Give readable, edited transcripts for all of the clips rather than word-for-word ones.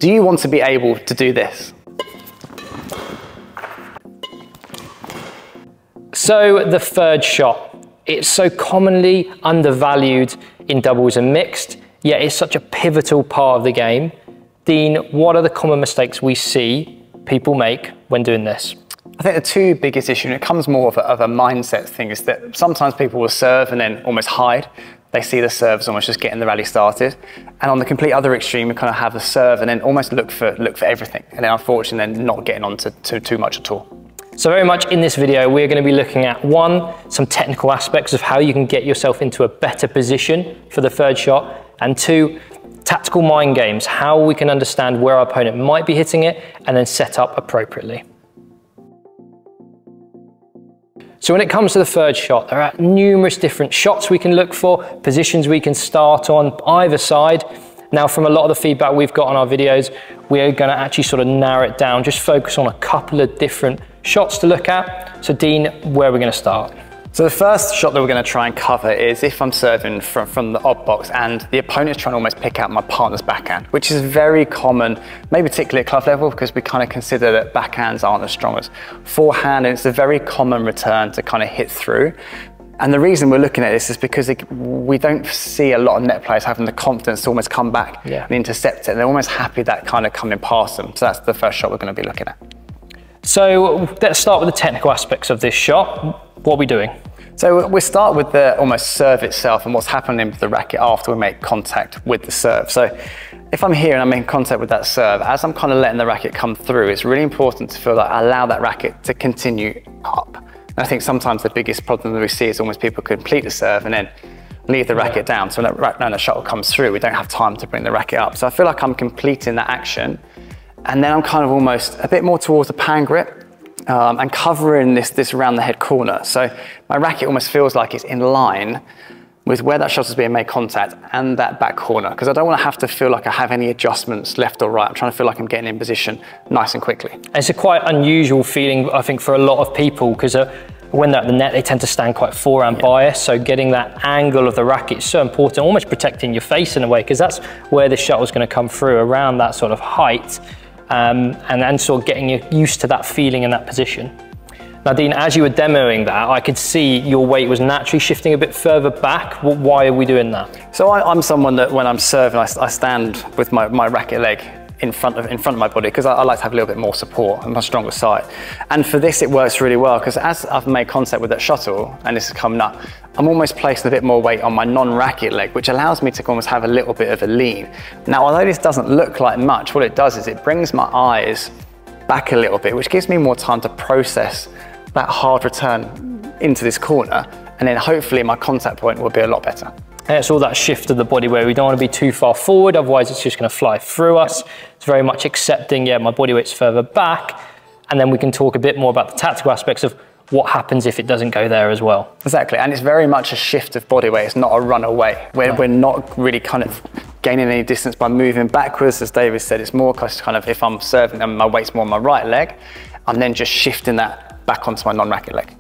Do you want to be able to do this? So the third shot, it's so commonly undervalued in doubles and mixed, yet it's such a pivotal part of the game. Dean, what are the common mistakes we see people make when doing this? I think the two biggest issues, and it comes more of a mindset thing, is that sometimes people will serve and then almost hide. They see the serve as almost just getting the rally started. And on the complete other extreme, we kind of have the serve and then almost look for everything. And then unfortunately, then not getting on to too much at all. So very much in this video, we're going to be looking at one, some technical aspects of how you can get yourself into a better position for the third shot, and two, tactical mind games, how we can understand where our opponent might be hitting it and then set up appropriately. So when it comes to the third shot, there are numerous different shots we can look for, positions we can start on either side. Now, from a lot of the feedback we've got on our videos, we're going to actually sort of narrow it down, just focus on a couple of different shots to look at. So Dean, where are we going to start? So the first shot that we're going to try and cover is if I'm serving from the odd box and the opponent's trying to almost pick out my partner's backhand, which is very common, maybe particularly at club level, because we kind of consider that backhands aren't as strong as forehand, and it's a very common return to kind of hit through. And the reason we're looking at this is because we don't see a lot of net players having the confidence to almost come back and intercept it. They're almost happy that kind of coming past them. So that's the first shot we're going to be looking at. So let's start with the technical aspects of this shot. What are we doing? So we start with the almost serve itself and what's happening with the racket after we make contact with the serve. So if I'm here and I'm making contact with that serve, as I'm kind of letting the racket come through, it's really important to feel like I allow that racket to continue up. And I think sometimes the biggest problem that we see is almost people complete the serve and then leave the racket down. So when the shuttle comes through, we don't have time to bring the racket up. So I feel like I'm completing that action, and then I'm kind of almost a bit more towards the pan grip and covering this around the head corner. So my racket almost feels like it's in line with where that shot is being made contact and that back corner, because I don't want to have to feel like I have any adjustments left or right. I'm trying to feel like I'm getting in position nice and quickly. It's a quite unusual feeling, I think, for a lot of people, because when they're at the net, they tend to stand quite forehand biased. So getting that angle of the racket is so important, almost protecting your face in a way, because that's where the shuttle is going to come through, around that sort of height, and then sort of getting you used to that feeling in that position. Now, Dean, as you were demoing that, I could see your weight was naturally shifting a bit further back. Why are we doing that? So I'm someone that when I'm serving, I stand with my racket leg in front of my body, because I like to have a little bit more support on my stronger side. And for this, it works really well, because as I've made contact with that shuttle and this is coming up, I'm almost placing a bit more weight on my non-racket leg, which allows me to almost have a little bit of a lean. Now, although this doesn't look like much, what it does is it brings my eyes back a little bit, which gives me more time to process that hard return into this corner, and then hopefully my contact point will be a lot better. And it's all that shift of the body where we don't want to be too far forward, otherwise it's just going to fly through us. It's very much accepting, yeah, my body weight's further back, and then we can talk a bit more about the tactical aspects of what happens if it doesn't go there as well. Exactly, and it's very much a shift of body weight. It's not a run away. We're not really kind of gaining any distance by moving backwards, as David said. It's more kind of if I'm serving and my weight's more on my right leg, I'm then just shifting that back onto my non-racket leg.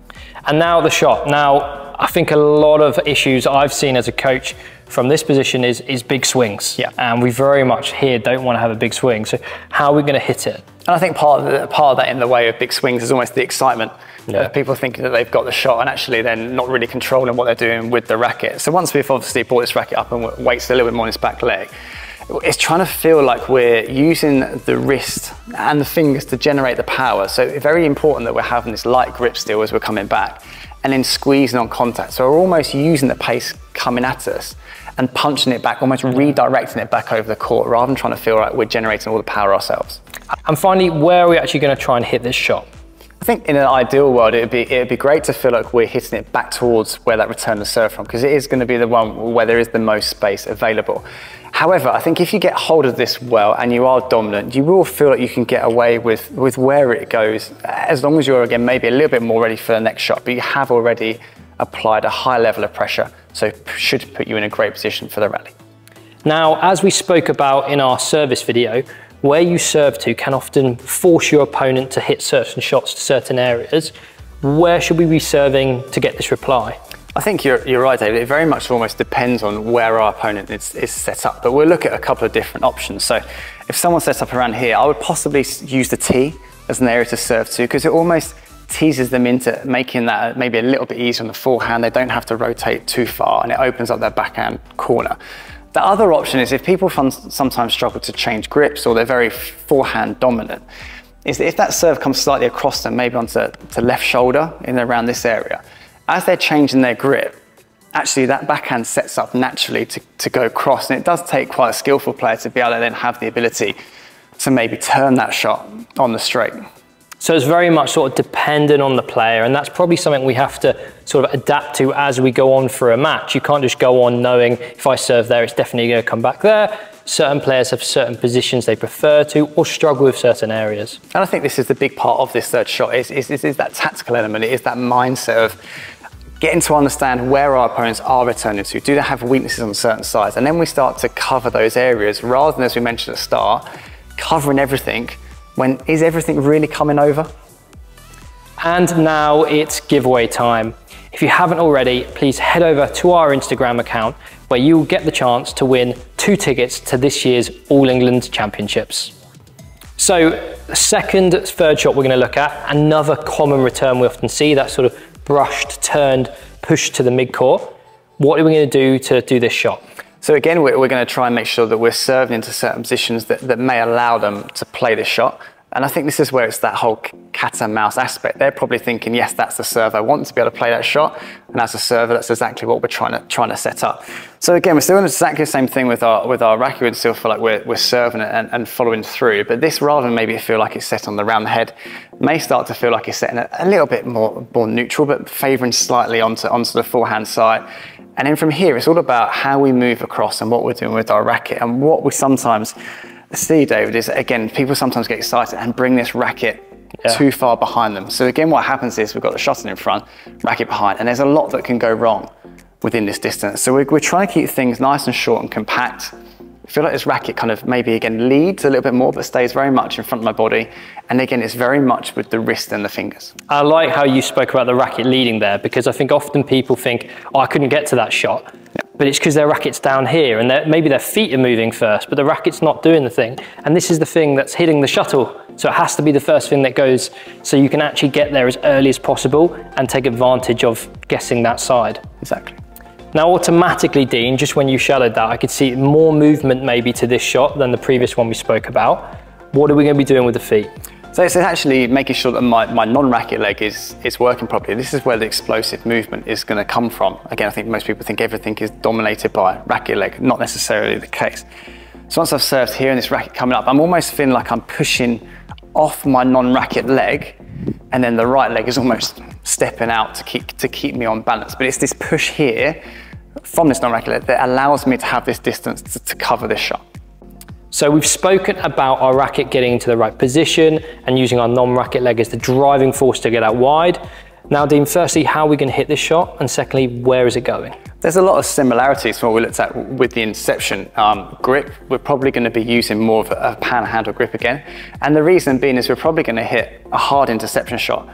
And now the shot. Now, I think a lot of issues I've seen as a coach from this position is big swings. Yeah. And we very much here don't want to have a big swing. So how are we going to hit it? And I think part of that in the way of big swings is almost the excitement. People thinking that they've got the shot and actually they're not really controlling what they're doing with the racket. So once we've obviously brought this racket up and weight's a little bit more on its back leg, it's trying to feel like we're using the wrist and the fingers to generate the power. So it's very important that we're having this light grip still as we're coming back and then squeezing on contact. So we're almost using the pace coming at us and punching it back, almost redirecting it back over the court rather than trying to feel like we're generating all the power ourselves. And finally, where are we actually going to try and hit this shot? I think in an ideal world, it'd be great to feel like we're hitting it back towards where that return to serve from, because it is going to be the one where there is the most space available. However, I think if you get hold of this well and you are dominant, you will feel like you can get away with where it goes, as long as you're, again, maybe a little bit more ready for the next shot, but you have already applied a high level of pressure, so it should put you in a great position for the rally. Now, as we spoke about in our service video, where you serve to can often force your opponent to hit certain shots to certain areas. Where should we be serving to get this reply? I think you're right, David. It very much almost depends on where our opponent is set up. But we'll look at a couple of different options. So if someone's set up around here, I would possibly use the tee as an area to serve to, because it almost teases them into making that maybe a little bit easier on the forehand. They don't have to rotate too far, and it opens up their backhand corner. The other option is, if people sometimes struggle to change grips or they're very forehand dominant, is that if that serve comes slightly across them, maybe onto left shoulder in around this area, as they're changing their grip, actually that backhand sets up naturally to go across. And it does take quite a skillful player to be able to then have the ability to maybe turn that shot on the straight. So it's very much sort of dependent on the player, and that's probably something we have to sort of adapt to as we go on for a match. You can't just go on knowing if I serve there, it's definitely going to come back there. Certain players have certain positions they prefer to, or struggle with certain areas. And I think this is the big part of this third shot, is that tactical element. It is that mindset of getting to understand where our opponents are returning to. Do they have weaknesses on certain sides? And then we start to cover those areas, rather than, as we mentioned at the start, covering everything. When is everything really coming over? And now it's giveaway time. If you haven't already, please head over to our Instagram account, where you'll get the chance to win 2 tickets to this year's All England Championships. So the third shot we're going to look at, another common return we often see, that sort of brushed, turned, pushed to the mid-court. What are we going to do this shot? So again, we're going to try and make sure that we're serving into certain positions that may allow them to play this shot. And I think this is where it's that whole cat and mouse aspect. They're probably thinking, yes, that's the serve. I want to be able to play that shot. And as a server, that's exactly what we're trying to set up. So again, we're still doing exactly the same thing with our racket. We still feel like we're serving it and following through. But this, rather than maybe feel like it's set on the round head, may start to feel like it's set in a little bit more neutral, but favouring slightly onto the forehand side. And then from here, it's all about how we move across and what we're doing with our racket. And what we sometimes see, David, is, again, people sometimes get excited and bring this racket too far behind them. So again, what happens is we've got the shot in front, racket behind, and there's a lot that can go wrong within this distance. So we're trying to keep things nice and short and compact. I feel like this racket kind of maybe, again, leads a little bit more, but stays very much in front of my body. And again, it's very much with the wrist and the fingers. I like how you spoke about the racket leading there, because I think often people think, oh, I couldn't get to that shot. But it's because their racket's down here, and maybe their feet are moving first, but the racket's not doing the thing. And this is the thing that's hitting the shuttle. So it has to be the first thing that goes, so you can actually get there as early as possible and take advantage of guessing that side. Exactly. Now, automatically, Dean, just when you shadowed that, I could see more movement maybe to this shot than the previous one we spoke about. What are we going to be doing with the feet? So it's actually making sure that my non-racket leg is working properly. This is where the explosive movement is going to come from. Again, I think most people think everything is dominated by racket leg, not necessarily the case. So once I've served here and this racket coming up, I'm almost feeling like I'm pushing off my non-racket leg, and then the right leg is almost stepping out to keep me on balance. But it's this push here from this non-racket leg that allows me to have this distance to cover this shot. So we've spoken about our racket getting into the right position and using our non-racket leg as the driving force to get out wide. Now, Dean, firstly, how are we going to hit this shot? And secondly, where is it going? There's a lot of similarities to what we looked at with the Inception grip. We're probably going to be using more of a panhandle grip again. And the reason being is we're probably going to hit a hard interception shot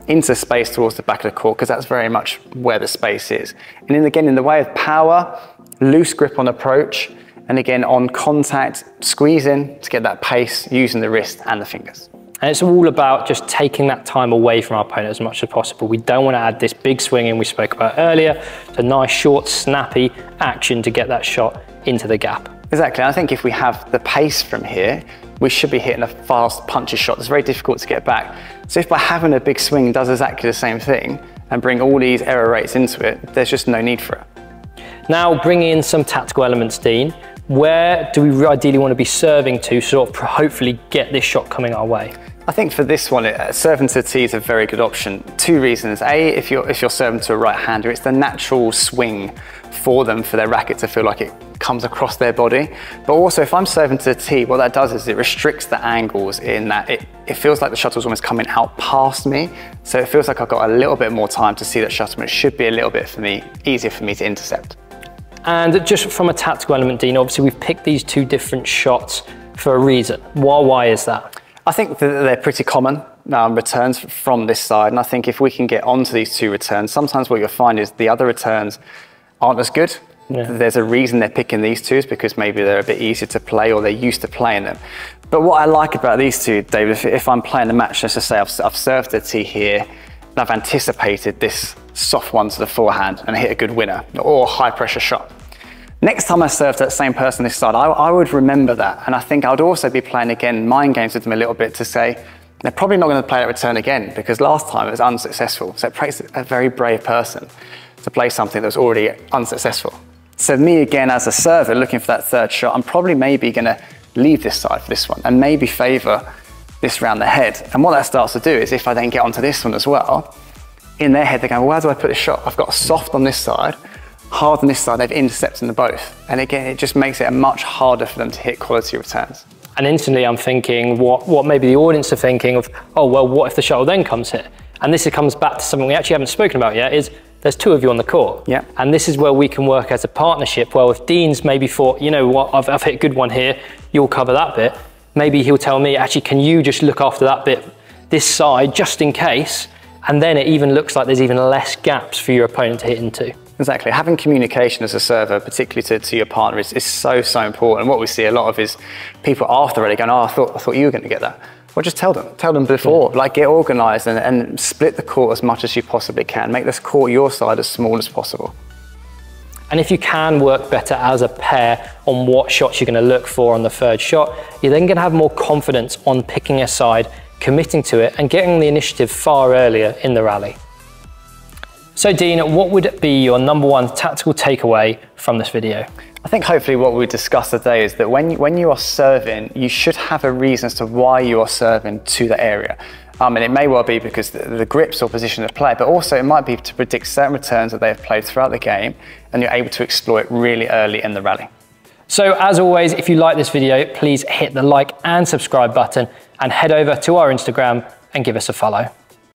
into space towards the back of the court, because that's very much where the space is. And then again, in the way of power, loose grip on approach, and again, on contact, squeeze in to get that pace using the wrist and the fingers. And it's all about just taking that time away from our opponent as much as possible. We don't want to add this big swing in we spoke about earlier. It's a nice, short, snappy action to get that shot into the gap. Exactly. I think if we have the pace from here, we should be hitting a fast, punchy shot that's very difficult to get back. So if by having a big swing does exactly the same thing and bring all these error rates into it, there's just no need for it. Now, bring in some tactical elements, Dean. Where do we ideally want to be serving to sort of hopefully get this shot coming our way? I think for this one, serving to the tee is a very good option. 2 reasons. A, if you're serving to a right-hander, it's the natural swing for them, for their racket to feel like it comes across their body. But also, if I'm serving to the tee, what that does is it restricts the angles in that it feels like the shuttle's almost coming out past me. So it feels like I've got a little bit more time to see that shuttle, and it should be a little bit easier for me to intercept. And just from a tactical element, Dean, obviously we've picked these 2 different shots for a reason. Why is that? I think that they're pretty common. returns from this side. And I think if we can get onto these 2 returns, sometimes what you'll find is the other returns aren't as good. Yeah. There's a reason they're picking these 2s, because maybe they're a bit easier to play or they're used to playing them. But what I like about these 2, David, if I'm playing a match, let's just say I've served a tee here, and I've anticipated this soft one to the forehand and hit a good winner or high pressure shot. Next time I serve that same person this side, I would remember that. And I think I'd also be playing again mind games with them a little bit to say, they're probably not going to play that return again because last time it was unsuccessful. So it takes a very brave person to play something that was already unsuccessful. So me again as a server looking for that 3rd shot, I'm probably maybe going to leave this side for this one and maybe favour this round the head. And what that starts to do is if I then get onto this one as well, in their head they're going, well, where do I put this shot? I've got a soft on this side, hard on this side, they've intercepted them both. And again, it just makes it much harder for them to hit quality returns. And instantly I'm thinking what maybe the audience are thinking of, oh, well, what if the shuttle then comes here? And this comes back to something we actually haven't spoken about yet, is there's 2 of you on the court. Yeah. And this is where we can work as a partnership. Well, if Dean's maybe thought, you know what, I've hit a good one here, you'll cover that bit. Maybe he'll tell me, actually, can you just look after that bit, this side, just in case? And then it even looks like there's even less gaps for your opponent to hit into. Exactly. Having communication as a server, particularly to your partner, is so important. And what we see a lot of is people after rally going, oh, I thought you were going to get that. Well, just tell them before, like get organised and split the court as much as you possibly can. Make this court your side as small as possible. And if you can work better as a pair on what shots you're going to look for on the 3rd shot, you're then going to have more confidence on picking a side, committing to it and getting the initiative far earlier in the rally. So Dean, what would be your #1 tactical takeaway from this video? I think hopefully what we discussed today is that when you are serving, you should have a reason as to why you are serving to the area. And it may well be because the grips or position of play, but also it might be to predict certain returns that they have played throughout the game and you're able to exploit really early in the rally. So as always, if you like this video, please hit the like and subscribe button and head over to our Instagram and give us a follow.